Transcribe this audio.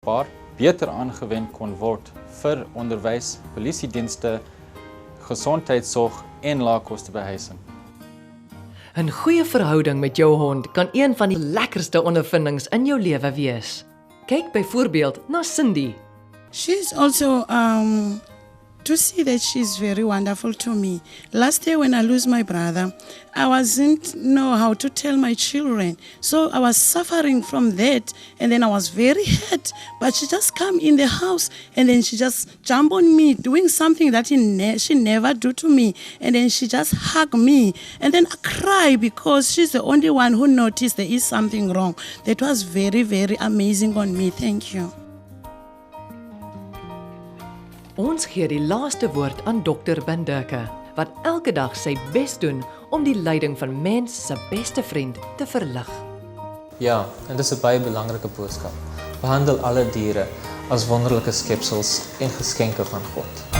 paar beter aangewend kon word vir onderwys, polisiedienste, gesondheidsorg en laagkostebehuising. 'n Goeie verhouding met jou hond kan een van die lekkerste ondervindings in jou lewe wees. Kyk byvoorbeeld na Cindy. She's also, to see that she's very wonderful to me. Last year when I lose my brother, I wasn't know how to tell my children. So I was suffering from that and then I was very hurt. But she just come in the house and then she just jump on me doing something that she never do to me. And then she just hug me. And then I cry because she's the only one who noticed there is something wrong. That was very, very amazing on me. Thank you. Ons gee die laaste woord aan Dr. Bindeke, wat elke dag sy bes doen om die lyding van mens se beste vriend te verlig. Ja, en dis 'n baie belangrike boodskap. Behandel alle diere as wonderlike skepsels en geskenke van God.